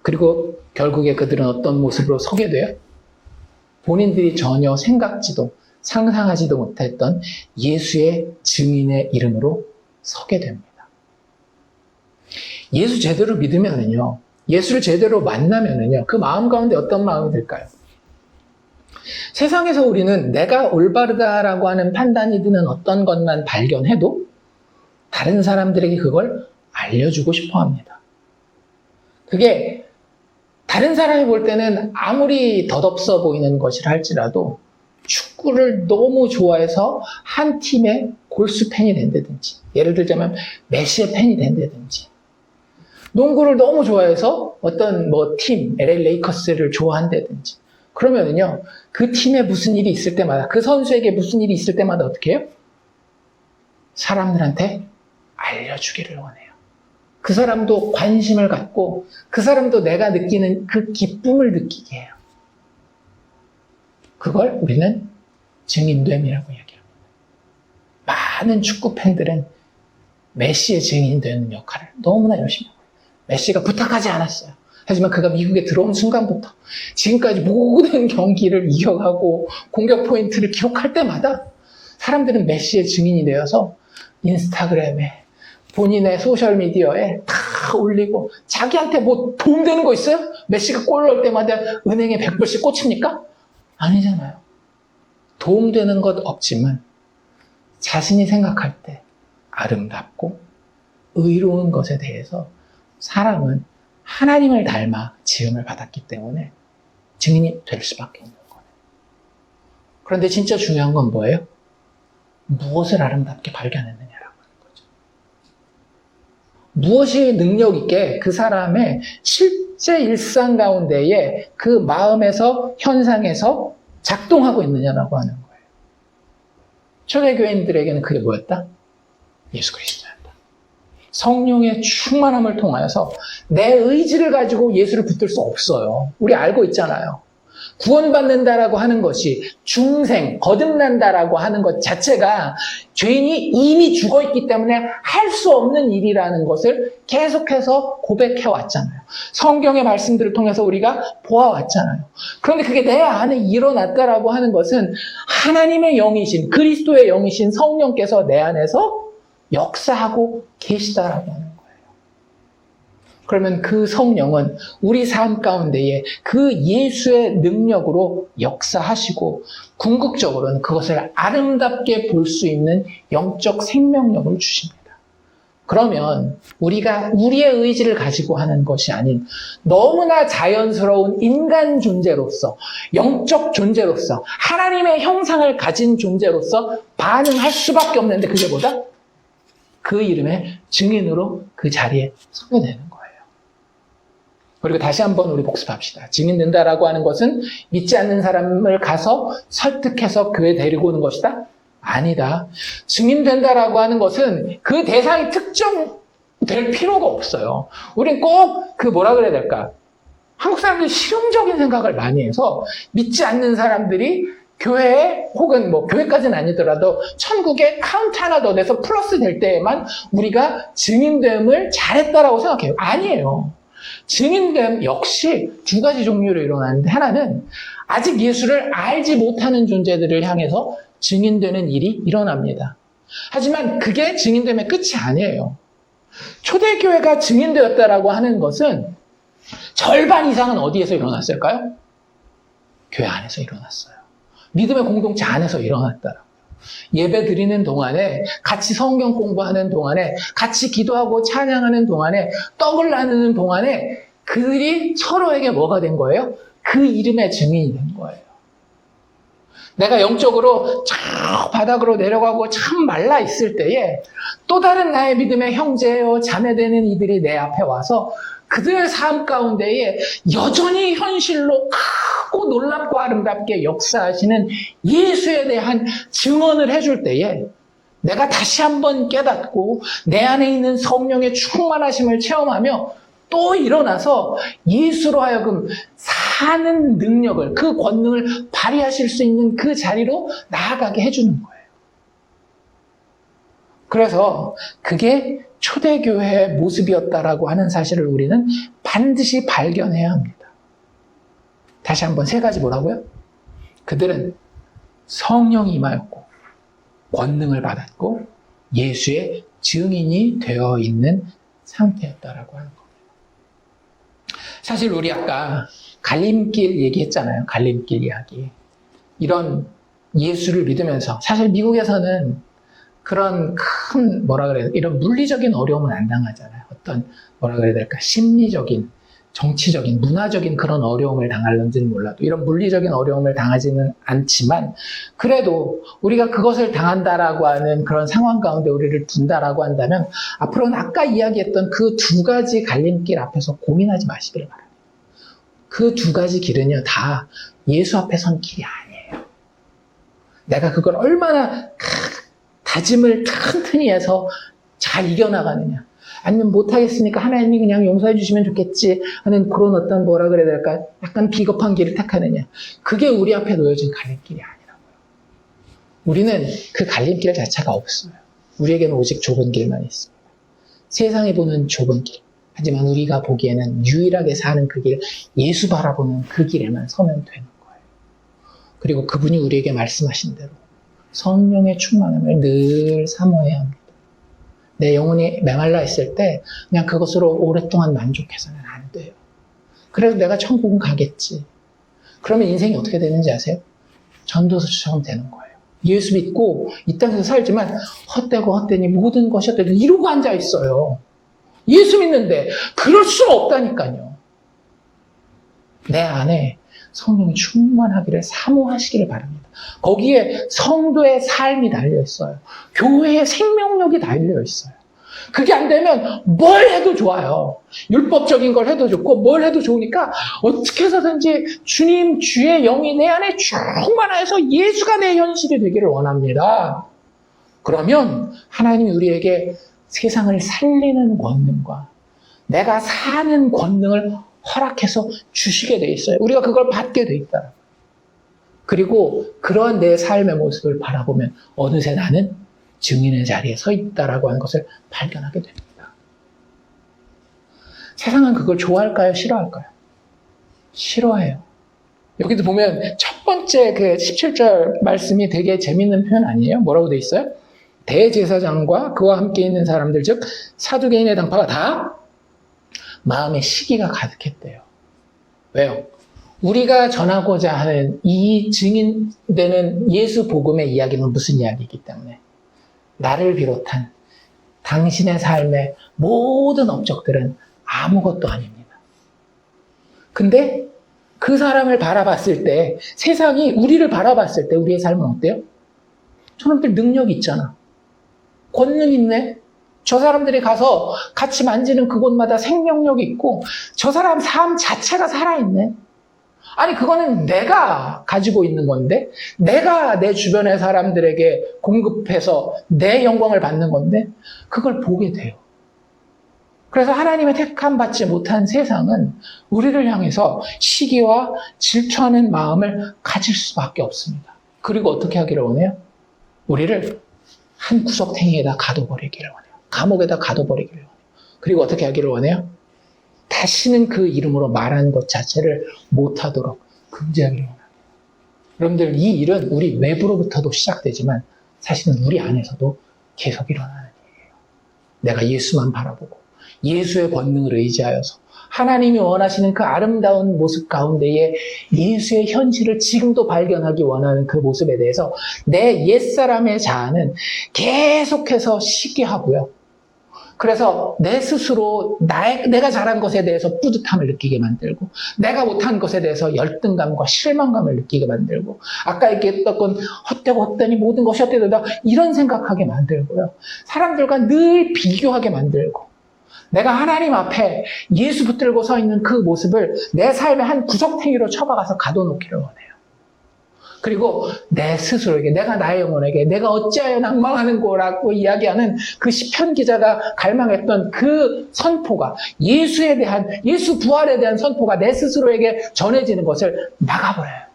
그리고 결국에 그들은 어떤 모습으로 서게 돼요? 본인들이 전혀 생각지도 상상하지도 못했던 예수의 증인의 이름으로 서게 됩니다. 예수 제대로 믿으면은요, 예수를 제대로 만나면은요, 그 마음 가운데 어떤 마음이 들까요? 세상에서 우리는 내가 올바르다라고 하는 판단이 드는 어떤 것만 발견해도 다른 사람들에게 그걸 알려주고 싶어 합니다. 그게 다른 사람이 볼 때는 아무리 덧없어 보이는 것이라 할지라도 축구를 너무 좋아해서 한 팀의 골수 팬이 된다든지, 예를 들자면 메시의 팬이 된다든지, 농구를 너무 좋아해서 어떤 팀, LA 레이커스를 좋아한다든지, 그러면은요, 그 팀에 무슨 일이 있을 때마다, 그 선수에게 무슨 일이 있을 때마다 어떻게 해요? 사람들한테 알려주기를 원해요. 그 사람도 관심을 갖고, 그 사람도 내가 느끼는 그 기쁨을 느끼게 해요. 그걸 우리는 증인됨이라고 얘기합니다. 많은 축구 팬들은 메시의 증인 되는 역할을 너무나 열심히 하고, 메시가 부탁하지 않았어요. 하지만 그가 미국에 들어온 순간부터 지금까지 모든 경기를 이겨가고 공격 포인트를 기록할 때마다 사람들은 메시의 증인이 되어서 인스타그램에, 본인의 소셜미디어에 다 올리고 자기한테 뭐 도움되는 거 있어요? 메시가 골 넣을 때마다 은행에 100불씩 꽂힙니까? 아니잖아요. 도움되는 것 없지만 자신이 생각할 때 아름답고 의로운 것에 대해서 사람은 하나님을 닮아 지음을 받았기 때문에 증인이 될 수밖에 없는 거예요. 그런데 진짜 중요한 건 뭐예요? 무엇을 아름답게 발견했느냐라고 하는 거죠. 무엇이 능력 있게 그 사람의 실제 일상 가운데에 그 마음에서 현상에서 작동하고 있느냐라고 하는 거예요. 초대교인들에게는 그게 뭐였다? 예수 그리스도였다. 성령의 충만함을 통하여서 내 의지를 가지고 예수를 붙들 수 없어요. 우리 알고 있잖아요. 구원받는다라고 하는 것이 중생, 거듭난다라고 하는 것 자체가 죄인이 이미 죽어있기 때문에 할 수 없는 일이라는 것을 계속해서 고백해왔잖아요. 성경의 말씀들을 통해서 우리가 보아왔잖아요. 그런데 그게 내 안에 일어났다라고 하는 것은 하나님의 영이신, 그리스도의 영이신 성령께서 내 안에서 역사하고 계시다라고 하는 거예요. 그러면 그 성령은 우리 삶 가운데에 그 예수의 능력으로 역사하시고 궁극적으로는 그것을 아름답게 볼 수 있는 영적 생명력을 주십니다. 그러면 우리가 우리의 의지를 가지고 하는 것이 아닌 너무나 자연스러운 인간 존재로서, 영적 존재로서, 하나님의 형상을 가진 존재로서 반응할 수밖에 없는데 그게 뭐다? 그 이름의 증인으로 그 자리에 서게 되는 거예요. 그리고 다시 한번 우리 복습합시다. 증인된다라고 하는 것은 믿지 않는 사람을 가서 설득해서 교회에 데리고 오는 것이다? 아니다. 증인된다라고 하는 것은 그 대상이 특정될 필요가 없어요. 우린 꼭 그 뭐라 그래야 될까? 한국 사람들이 실용적인 생각을 많이 해서 믿지 않는 사람들이 교회에 혹은 뭐 교회까지는 아니더라도 천국에 카운트 하나 더 내서 플러스 될 때에만 우리가 증인됨을 잘했다라고 생각해요. 아니에요. 증인됨 역시 두 가지 종류로 일어나는데 하나는 아직 예수를 알지 못하는 존재들을 향해서 증인되는 일이 일어납니다. 하지만 그게 증인됨의 끝이 아니에요. 초대교회가 증인되었다라고 하는 것은 절반 이상은 어디에서 일어났을까요? 교회 안에서 일어났어요. 믿음의 공동체 안에서 일어났다라고요. 예배 드리는 동안에, 같이 성경 공부하는 동안에, 같이 기도하고 찬양하는 동안에, 떡을 나누는 동안에 그들이 서로에게 뭐가 된 거예요? 그 이름의 증인이 된 거예요. 내가 영적으로 저 바닥으로 내려가고 참 말라 있을 때에 또 다른 나의 믿음의 형제요 자매되는 이들이 내 앞에 와서 그들의 삶 가운데에 여전히 현실로 크고 놀랍고 아름답게 역사하시는 예수에 대한 증언을 해줄 때에 내가 다시 한번 깨닫고 내 안에 있는 성령의 충만하심을 체험하며 또 일어나서 예수로 하여금 사는 능력을, 그 권능을 발휘하실 수 있는 그 자리로 나아가게 해주는 거예요. 그래서 그게 초대교회의 모습이었다라고 하는 사실을 우리는 반드시 발견해야 합니다. 다시 한번 세 가지 뭐라고요? 그들은 성령이 임하였고 권능을 받았고 예수의 증인이 되어 있는 상태였다라고 하는 겁니다. 사실 우리 아까 갈림길 얘기했잖아요. 갈림길 이야기. 이런 예수를 믿으면서 사실 미국에서는 그런 큰 이런 물리적인 어려움은 안 당하잖아요. 어떤 그래야 될까? 심리적인, 정치적인, 문화적인 그런 어려움을 당할는지는 몰라도 이런 물리적인 어려움을 당하지는 않지만 그래도 우리가 그것을 당한다라고 하는 그런 상황 가운데 우리를 둔다라고 한다면 앞으로는 아까 이야기했던 그 두 가지 갈림길 앞에서 고민하지 마시길 바랍니다. 그 두 가지 길은요 다 예수 앞에 선 길이 아니에요. 내가 그걸 얼마나 다짐을 튼튼히 해서 잘 이겨나가느냐, 아니면 못하겠으니까 하나님이 그냥 용서해 주시면 좋겠지 하는 그런 어떤 그래야 될까, 약간 비겁한 길을 택하느냐, 그게 우리 앞에 놓여진 갈림길이 아니라고요. 우리는 그 갈림길 자체가 없어요. 우리에게는 오직 좁은 길만 있습니다. 세상이 보는 좁은 길, 하지만 우리가 보기에는 유일하게 사는 그 길, 예수 바라보는 그 길에만 서면 되는 거예요. 그리고 그분이 우리에게 말씀하신 대로 성령의 충만함을 늘 사모해야 합니다. 내 영혼이 메말라 있을 때 그냥 그것으로 오랫동안 만족해서는 안 돼요. 그래서 내가 천국은 가겠지. 그러면 인생이 어떻게 되는지 아세요? 전도서처럼 되는 거예요. 예수 믿고 이 땅에서 살지만 헛되고 헛되니 모든 것이 헛되니 이러고 앉아 있어요. 예수 믿는데 그럴 수가 없다니까요. 내 안에 성령이 충만하기를 사모하시기를 바랍니다. 거기에 성도의 삶이 달려 있어요. 교회의 생명력이 달려 있어요. 그게 안 되면 뭘 해도 좋아요. 율법적인 걸 해도 좋고 뭘 해도 좋으니까 어떻게 해서든지 주님 주의 영이 내 안에 충만해서 예수가 내 현실이 되기를 원합니다. 그러면 하나님이 우리에게 세상을 살리는 권능과 내가 사는 권능을 허락해서 주시게 돼 있어요. 우리가 그걸 받게 돼 있다. 그리고 그런 내 삶의 모습을 바라보면 어느새 나는 증인의 자리에 서 있다라고 하는 것을 발견하게 됩니다. 세상은 그걸 좋아할까요? 싫어할까요? 싫어해요. 여기도 보면 첫 번째 그 17절 말씀이 되게 재밌는 표현 아니에요? 뭐라고 돼 있어요? 대제사장과 그와 함께 있는 사람들, 즉 사두개인의 당파가 다 마음에 시기가 가득했대요. 왜요? 우리가 전하고자 하는 이 증인되는 예수 복음의 이야기는 무슨 이야기이기 때문에 나를 비롯한 당신의 삶의 모든 업적들은 아무것도 아닙니다. 근데 그 사람을 바라봤을 때, 세상이 우리를 바라봤을 때 우리의 삶은 어때요? 저놈들 능력이 있잖아. 권능 있네. 저 사람들이 가서 같이 만지는 그곳마다 생명력이 있고 저 사람 삶 자체가 살아있네. 아니 그거는 내가 가지고 있는 건데 내가 내 주변의 사람들에게 공급해서 내 영광을 받는 건데 그걸 보게 돼요. 그래서 하나님의 택함 받지 못한 세상은 우리를 향해서 시기와 질투하는 마음을 가질 수밖에 없습니다. 그리고 어떻게 하기를 원해요? 우리를 한 구석탱이에다 가둬버리기를 원해요. 감옥에다 가둬버리기를 원해요. 그리고 어떻게 하기를 원해요? 다시는 그 이름으로 말하는 것 자체를 못하도록 금지하기를 원합니다. 여러분들 이 일은 우리 외부로부터도 시작되지만 사실은 우리 안에서도 계속 일어나는 일이에요. 내가 예수만 바라보고 예수의 권능을 의지하여서 하나님이 원하시는 그 아름다운 모습 가운데에 예수의 현실을 지금도 발견하기 원하는 그 모습에 대해서 내 옛사람의 자아는 계속해서 시기하고요. 그래서 내 스스로 내가 잘한 것에 대해서 뿌듯함을 느끼게 만들고 내가 못한 것에 대해서 열등감과 실망감을 느끼게 만들고 아까 얘기했던 건 헛되고 헛되니 모든 것이 헛되다 이런 생각하게 만들고요. 사람들과 늘 비교하게 만들고 내가 하나님 앞에 예수 붙들고 서 있는 그 모습을 내 삶의 한 구석탱이로 쳐박아서 가둬놓기를 원해요. 그리고 내 스스로에게, 내가 나의 영혼에게 내가 어찌하여 낭망하는 거라고 이야기하는 그 시편 기자가 갈망했던 그 선포가 예수에 대한, 예수 부활에 대한 선포가 내 스스로에게 전해지는 것을 막아버려요.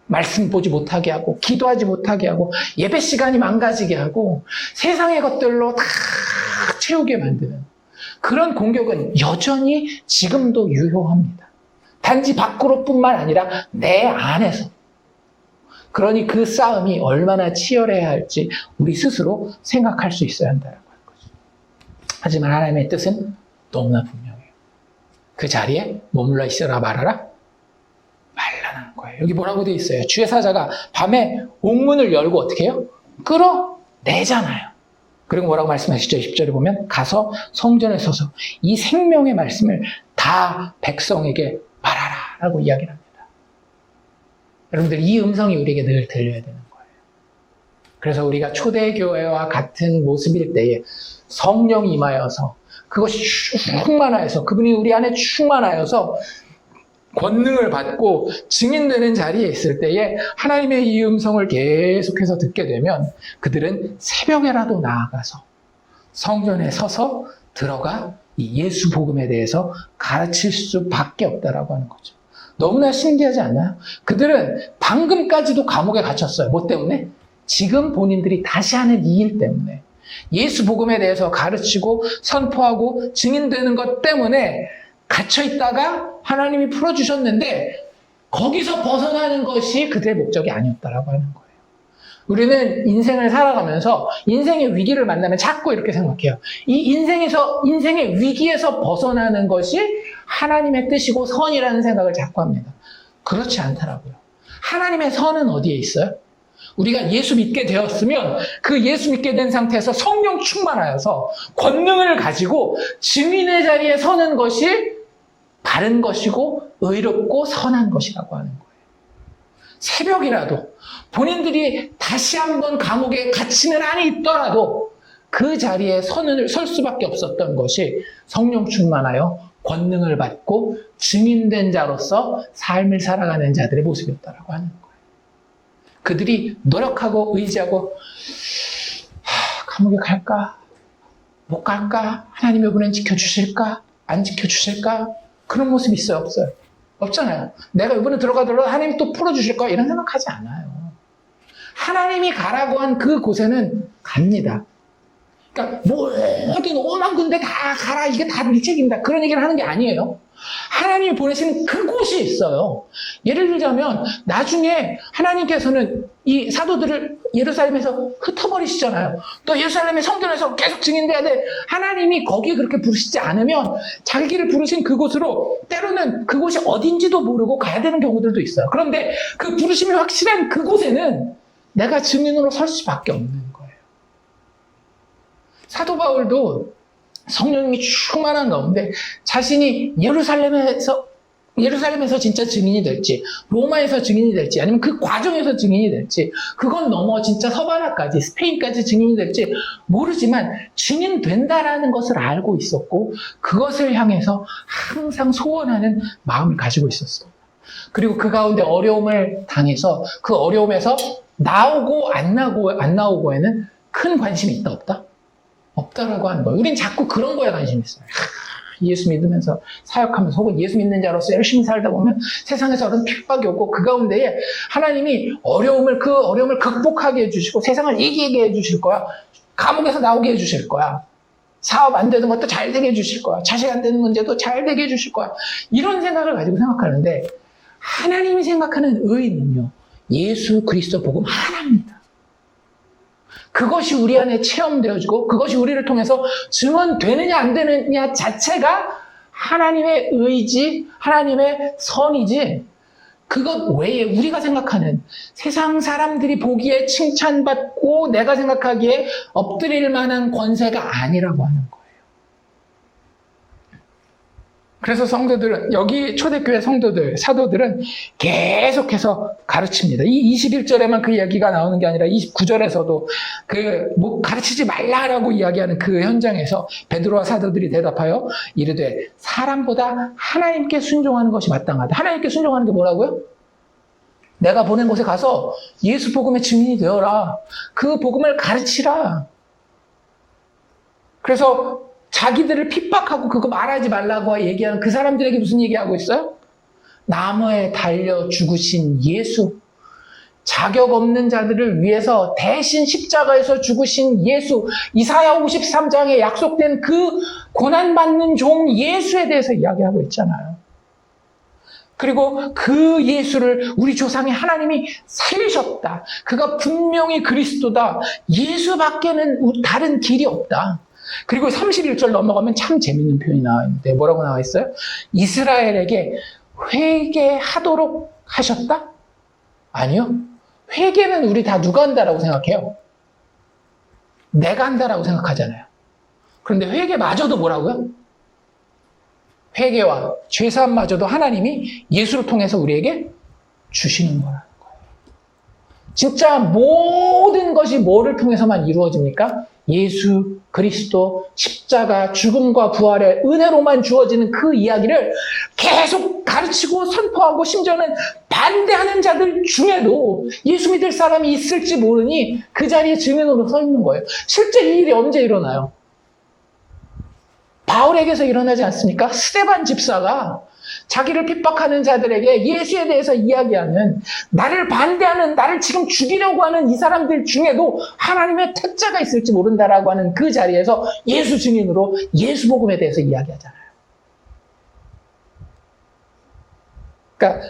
말씀 보지 못하게 하고 기도하지 못하게 하고 예배 시간이 망가지게 하고 세상의 것들로 다 채우게 만드는 그런 공격은 여전히 지금도 유효합니다. 단지 밖으로뿐만 아니라 내 안에서. 그러니 그 싸움이 얼마나 치열해야 할지 우리 스스로 생각할 수 있어야 한다는 거죠. 하지만 하나님의 뜻은 너무나 분명해요. 그 자리에 머물러 있으라 말하라? 말라는 거예요. 여기 뭐라고 되어 있어요? 주의 사자가 밤에 옥문을 열고 어떻게 해요? 끌어내잖아요. 그리고 뭐라고 말씀하시죠? 10절에 보면 가서 성전에 서서 이 생명의 말씀을 다 백성에게 말하라 라고 이야기를 합니다. 여러분들 이 음성이 우리에게 늘 들려야 되는 거예요. 그래서 우리가 초대교회와 같은 모습일 때에 성령이 임하여서 그것이 충만하여서 그분이 우리 안에 충만하여서 권능을 받고 증인되는 자리에 있을 때에 하나님의 이 음성을 계속해서 듣게 되면 그들은 새벽에라도 나아가서 성전에 서서 들어가 이 예수 복음에 대해서 가르칠 수밖에 없다라고 하는 거죠. 너무나 신기하지 않나요? 그들은 방금까지도 감옥에 갇혔어요. 뭐 때문에? 지금 본인들이 다시 하는 이 일 때문에. 예수 복음에 대해서 가르치고 선포하고 증인되는 것 때문에 갇혀있다가 하나님이 풀어주셨는데 거기서 벗어나는 것이 그들의 목적이 아니었다라고 하는 거예요. 우리는 인생을 살아가면서 인생의 위기를 만나면 자꾸 이렇게 생각해요. 이 인생의 위기에서 벗어나는 것이 하나님의 뜻이고 선이라는 생각을 자꾸 합니다. 그렇지 않더라고요. 하나님의 선은 어디에 있어요? 우리가 예수 믿게 되었으면 그 예수 믿게 된 상태에서 성령 충만하여서 권능을 가지고 증인의 자리에 서는 것이 바른 것이고 의롭고 선한 것이라고 하는 거예요. 새벽이라도 본인들이 다시 한번 감옥에 갇히는 한이 있더라도 그 자리에 설 수밖에 없었던 것이 성령 충만하여 권능을 받고 증인된 자로서 삶을 살아가는 자들의 모습이었다라고 하는 거예요. 그들이 노력하고 의지하고 감옥에 갈까? 못 갈까? 하나님의 분은 지켜주실까? 안 지켜주실까? 그런 모습이 있어요? 없어요? 없잖아요. 내가 이번에 들어가더라도 하나님이 또 풀어주실 거야 이런 생각하지 않아요. 하나님이 가라고 한 그 곳에는 갑니다. 그러니까 모든 오만 군데 다 가라 이게 다 네 책임이다 그런 얘기를 하는 게 아니에요. 하나님이 보내시는 그곳이 있어요. 예를 들자면 나중에 하나님께서는 이 사도들을 예루살렘에서 흩어버리시잖아요. 또 예루살렘의 성전에서 계속 증인돼야 돼. 하나님이 거기에 그렇게 부르시지 않으면 자기를 부르신 그곳으로 때로는 그곳이 어딘지도 모르고 가야 되는 경우들도 있어요. 그런데 그 부르심이 확실한 그곳에는 내가 증인으로 설 수밖에 없는 거예요. 사도 바울도 성령님이 충만한 가운데 자신이 예루살렘에서 진짜 증인이 될지, 로마에서 증인이 될지, 아니면 그 과정에서 증인이 될지, 그건 넘어 진짜 서바나까지, 스페인까지 증인이 될지 모르지만 증인된다라는 것을 알고 있었고, 그것을 향해서 항상 소원하는 마음을 가지고 있었어요. 그리고 그 가운데 어려움을 당해서 그 어려움에서 나오고 안 나오고에는 큰 관심이 있다 없다? 없다라고 하는 거예요. 우린 자꾸 그런 거에 관심이 있어요. 예수 믿으면서 사역하면서 혹은 예수 믿는 자로서 열심히 살다 보면 세상에서 어떤 핍박이 오고 그 가운데에 하나님이 그 어려움을 극복하게 해주시고 세상을 이기게 해주실 거야. 감옥에서 나오게 해주실 거야. 사업 안 되는 것도 잘 되게 해주실 거야. 자식 안 되는 문제도 잘 되게 해주실 거야. 이런 생각을 가지고 생각하는데 하나님이 생각하는 의는요. 예수 그리스도 복음 하나입니다. 그것이 우리 안에 체험되어지고 그것이 우리를 통해서 증언되느냐 안 되느냐 자체가 하나님의 의지, 하나님의 선이지 그것 외에 우리가 생각하는 세상 사람들이 보기에 칭찬받고 내가 생각하기에 엎드릴 만한 권세가 아니라고 하는 거예요. 그래서 성도들은 여기 초대교회 성도들, 사도들은 계속해서 가르칩니다. 이 21절에만 그 이야기가 나오는 게 아니라 29절에서도 가르치지 말라라고 이야기하는 그 현장에서 베드로와 사도들이 대답하여 이르되 사람보다 하나님께 순종하는 것이 마땅하다. 하나님께 순종하는 게 뭐라고요? 내가 보낸 곳에 가서 예수 복음의 증인이 되어라. 그 복음을 가르치라. 그래서 자기들을 핍박하고 그거 말하지 말라고 얘기하는 그 사람들에게 무슨 얘기하고 있어요? 나무에 달려 죽으신 예수, 자격 없는 자들을 위해서 대신 십자가에서 죽으신 예수, 이사야 53장에 약속된 그 고난받는 종 예수에 대해서 이야기하고 있잖아요. 그리고 그 예수를 우리 조상의 하나님이 살리셨다. 그가 분명히 그리스도다. 예수밖에는 다른 길이 없다. 그리고 31절 넘어가면 참 재밌는 표현이 나와 있는데 뭐라고 나와 있어요? 이스라엘에게 회개하도록 하셨다? 아니요. 회개는 우리 다 누가 한다라고 생각해요? 내가 한다라고 생각하잖아요. 그런데 회개마저도 뭐라고요? 회개와 죄사함마저도 하나님이 예수를 통해서 우리에게 주시는 거라는 거예요. 진짜 모든 것이 뭐를 통해서만 이루어집니까? 예수 그리스도 십자가 죽음과 부활의 은혜로만 주어지는 그 이야기를 계속 가르치고 선포하고 심지어는 반대하는 자들 중에도 예수 믿을 사람이 있을지 모르니 그 자리에 증인으로 서 있는 거예요. 실제 이 일이 언제 일어나요? 바울에게서 일어나지 않습니까? 스데반 집사가 자기를 핍박하는 자들에게 예수에 대해서 이야기하는, 나를 반대하는, 나를 지금 죽이려고 하는 이 사람들 중에도 하나님의 택자가 있을지 모른다라고 하는 그 자리에서 예수 증인으로 예수 복음에 대해서 이야기하잖아요. 그러니까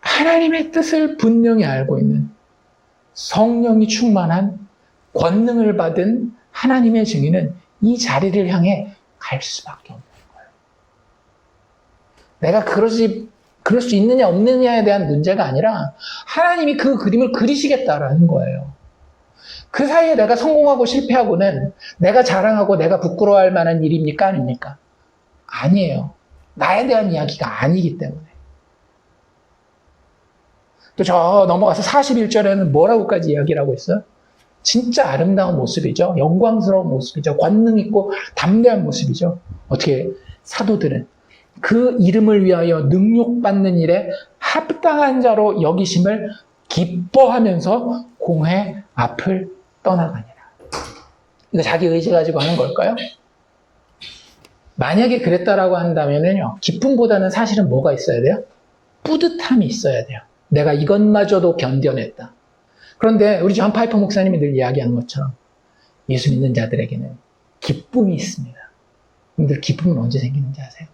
하나님의 뜻을 분명히 알고 있는, 성령이 충만한 권능을 받은 하나님의 증인은 이 자리를 향해 갈 수밖에 없는 거예요. 내가 그럴 수 있느냐 없느냐에 대한 문제가 아니라 하나님이 그 그림을 그리시겠다라는 거예요. 그 사이에 내가 성공하고 실패하고는 내가 자랑하고 내가 부끄러워할 만한 일입니까? 아닙니까? 아니에요. 나에 대한 이야기가 아니기 때문에. 또 저 넘어가서 41절에는 뭐라고까지 이야기를 하고 있어요? 진짜 아름다운 모습이죠. 영광스러운 모습이죠. 권능 있고 담대한 모습이죠. 어떻게 사도들은 그 이름을 위하여 능욕받는 일에 합당한 자로 여기심을 기뻐하면서 공회 앞을 떠나가니라. 이거 자기 의지 가지고 하는 걸까요? 만약에 그랬다라고 한다면요, 기쁨보다는 사실은 뭐가 있어야 돼요? 뿌듯함이 있어야 돼요. 내가 이것마저도 견뎌냈다. 그런데 우리 존 파이퍼 목사님이 늘 이야기하는 것처럼 예수 믿는 자들에게는 기쁨이 있습니다. 여러분들 기쁨은 언제 생기는지 아세요?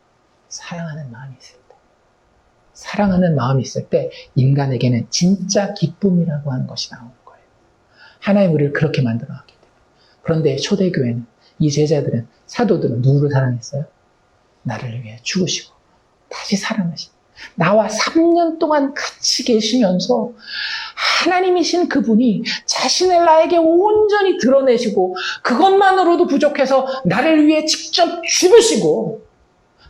사랑하는 마음이 있을 때. 사랑하는 마음이 있을 때 인간에게는 진짜 기쁨이라고 하는 것이 나오는 거예요. 하나님 우리를 그렇게 만들어놨기 때문에. 그런데 초대교회는, 이 제자들은, 사도들은 누구를 사랑했어요? 나를 위해 죽으시고 다시 살아나신, 나와 3년 동안 같이 계시면서 하나님이신 그분이 자신을 나에게 온전히 드러내시고 그것만으로도 부족해서 나를 위해 직접 죽으시고,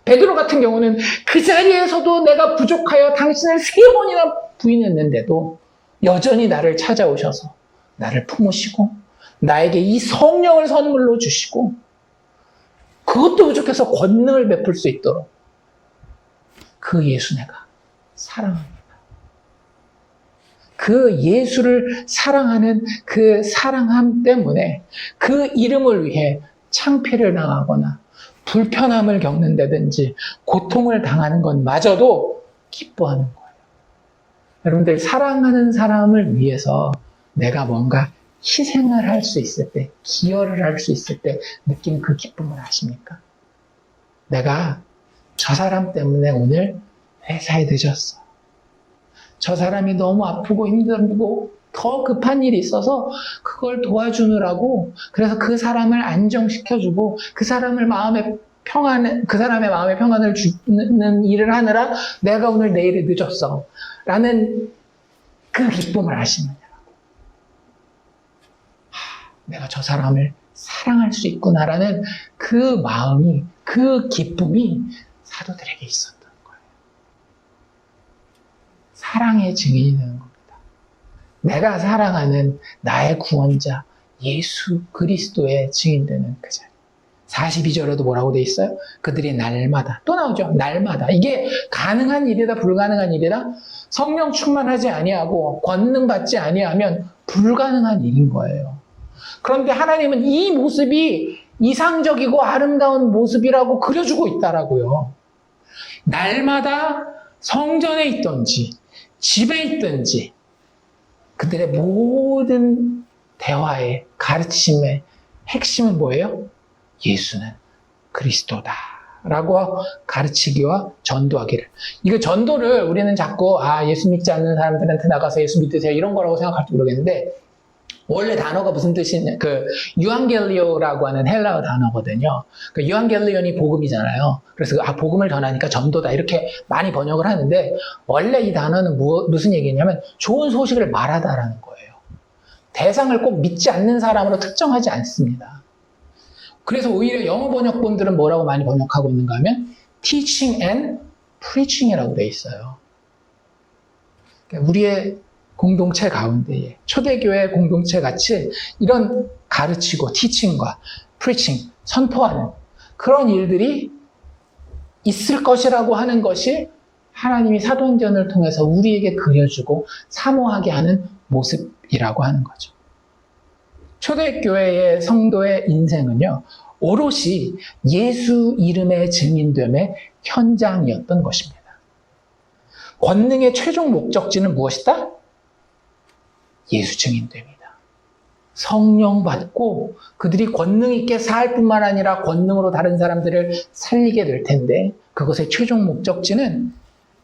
베드로 같은 경우는 그 자리에서도 내가 부족하여 당신을 3번이나 부인했는데도 여전히 나를 찾아오셔서 나를 품으시고 나에게 이 성령을 선물로 주시고 그것도 부족해서 권능을 베풀 수 있도록 그 예수 내가 사랑합니다. 그 예수를 사랑하는 그 사랑함 때문에 그 이름을 위해 창피를 당하거나 불편함을 겪는다든지 고통을 당하는 것마저도 기뻐하는 거예요. 여러분들, 사랑하는 사람을 위해서 내가 뭔가 희생을 할 수 있을 때, 기여를 할 수 있을 때 느끼는 그 기쁨을 아십니까? 내가 저 사람 때문에 오늘 회사에 늦었어. 저 사람이 너무 아프고 힘들고 더 급한 일이 있어서 그걸 도와주느라고, 그래서 그 사람을 안정시켜주고 그 사람의 마음에 평안을 주는 일을 하느라 내가 오늘 내일이 늦었어 라는 그 기쁨을 아시느냐고. 내가 저 사람을 사랑할 수 있구나라는 그 마음이, 그 기쁨이 사도들에게 있었던 거예요. 사랑의 증인이 되는 겁니다. 내가 사랑하는 나의 구원자 예수 그리스도의 증인되는 그 자리. 42절에도 뭐라고 돼 있어요? 그들이 날마다, 또 나오죠. 날마다. 이게 가능한 일이다, 불가능한 일이다? 성령 충만하지 아니하고 권능 받지 아니하면 불가능한 일인 거예요. 그런데 하나님은 이 모습이 이상적이고 아름다운 모습이라고 그려주고 있다라고요. 날마다 성전에 있든지 집에 있든지 그들의 모든 대화의 가르침의 핵심은 뭐예요? 예수는 그리스도다 라고 가르치기와 전도하기를. 이거 전도를 우리는 자꾸 예수 믿지 않는 사람들한테 나가서 예수 믿으세요 이런 거라고 생각할지 모르겠는데, 원래 단어가 무슨 뜻이냐, 유앙겔리오라고 하는 헬라어 단어거든요. 유앙겔리온이 복음이잖아요. 그래서 복음을 전하니까 전도다 이렇게 많이 번역을 하는데, 원래 이 단어는 무슨 얘기냐면 좋은 소식을 말하다라는 거예요. 대상을 꼭 믿지 않는 사람으로 특정하지 않습니다. 그래서 오히려 영어 번역본들은 뭐라고 많이 번역하고 있는가 하면 teaching and preaching이라고 돼 있어요. 그러니까 우리의 공동체 가운데에, 초대교회 공동체 같이 이런 가르치고 teaching과 preaching, 선포하는 그런 일들이 있을 것이라고 하는 것이 하나님이 사도행전을 통해서 우리에게 그려주고 사모하게 하는 모습이라고 하는 거죠. 초대교회의 성도의 인생은요, 오롯이 예수 이름의 증인됨의 현장이었던 것입니다. 권능의 최종 목적지는 무엇이다? 예수 증인됨이다. 성령 받고 그들이 권능 있게 살 뿐만 아니라 권능으로 다른 사람들을 살리게 될 텐데, 그것의 최종 목적지는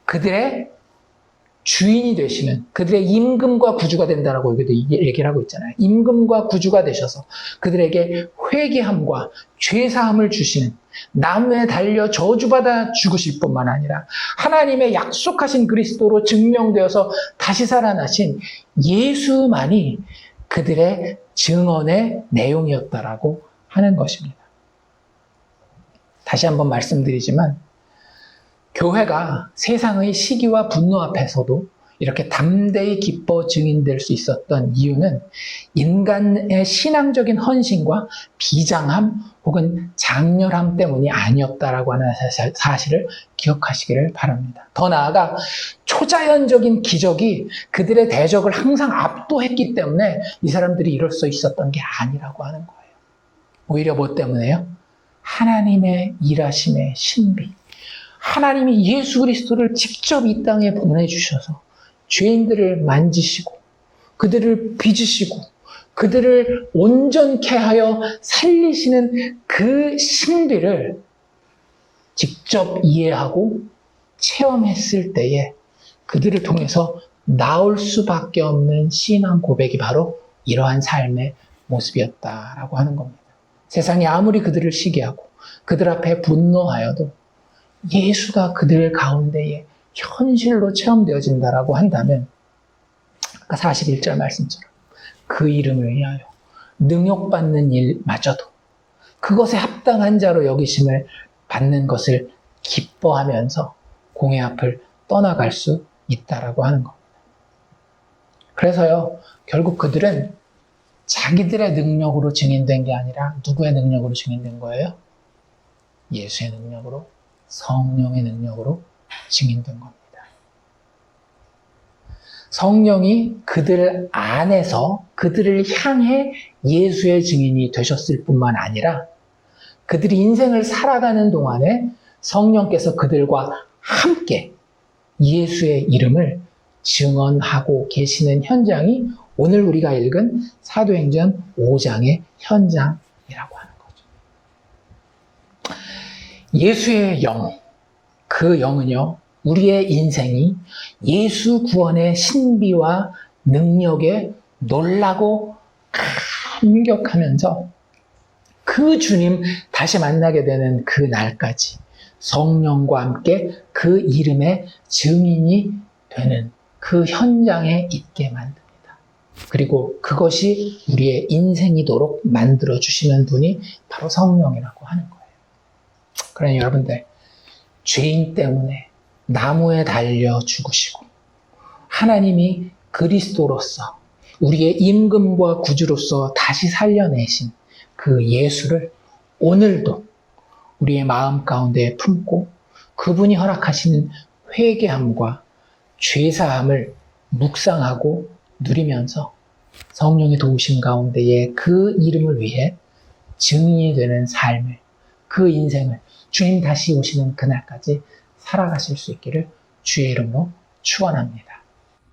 그들의 주인이 되시는, 그들의 임금과 구주가 된다라고 여기도 얘기를 하고 있잖아요. 임금과 구주가 되셔서 그들에게 회개함과 죄사함을 주시는, 나무에 달려 저주받아 죽으실 뿐만 아니라 하나님의 약속하신 그리스도로 증명되어서 다시 살아나신 예수만이 그들의 증언의 내용이었다라고 하는 것입니다. 다시 한번 말씀드리지만, 교회가 세상의 시기와 분노 앞에서도 이렇게 담대히 기뻐 증인될 수 있었던 이유는 인간의 신앙적인 헌신과 비장함 혹은 장렬함 때문이 아니었다라고 하는 사실을 기억하시기를 바랍니다. 더 나아가 초자연적인 기적이 그들의 대적을 항상 압도했기 때문에 이 사람들이 이럴 수 있었던 게 아니라고 하는 거예요. 오히려 뭐 때문에요? 하나님의 일하심의 신비. 하나님이 예수 그리스도를 직접 이 땅에 보내주셔서 죄인들을 만지시고 그들을 빚으시고 그들을 온전케 하여 살리시는 그 신비를 직접 이해하고 체험했을 때에 그들을 통해서 나올 수밖에 없는 신앙 고백이 바로 이러한 삶의 모습이었다라고 하는 겁니다. 세상이 아무리 그들을 시기하고 그들 앞에 분노하여도 예수가 그들 가운데에 현실로 체험되어진다라고 한다면, 아까 41절 말씀처럼 그 이름을 위하여 능욕받는 일마저도 그것에 합당한 자로 여기심을 받는 것을 기뻐하면서 공의 앞을 떠나갈 수 있다라고 하는 겁니다. 그래서요, 결국 그들은 자기들의 능력으로 증인된 게 아니라 누구의 능력으로 증인된 거예요? 예수의 능력으로, 성령의 능력으로 증인된 겁니다. 성령이 그들 안에서 그들을 향해 예수의 증인이 되셨을 뿐만 아니라 그들이 인생을 살아가는 동안에 성령께서 그들과 함께 예수의 이름을 증언하고 계시는 현장이 오늘 우리가 읽은 사도행전 5장의 현장이라고 하는 거죠. 예수의 영, 그 영은요, 우리의 인생이 예수 구원의 신비와 능력에 놀라고 감격하면서 그 주님 다시 만나게 되는 그 날까지 성령과 함께 그 이름의 증인이 되는 그 현장에 있게 만듭니다. 그리고 그것이 우리의 인생이도록 만들어주시는 분이 바로 성령이라고 하는 거예요. 그러니 여러분들, 죄인 때문에 나무에 달려 죽으시고 하나님이 그리스도로서 우리의 임금과 구주로서 다시 살려내신 그 예수를 오늘도 우리의 마음 가운데 품고 그분이 허락하시는 회개함과 죄사함을 묵상하고 누리면서 성령의 도우심 가운데에 그 이름을 위해 증인이 되는 삶을, 그 인생을 주님 다시 오시는 그날까지 살아가실 수 있기를 주의 이름으로 축원합니다.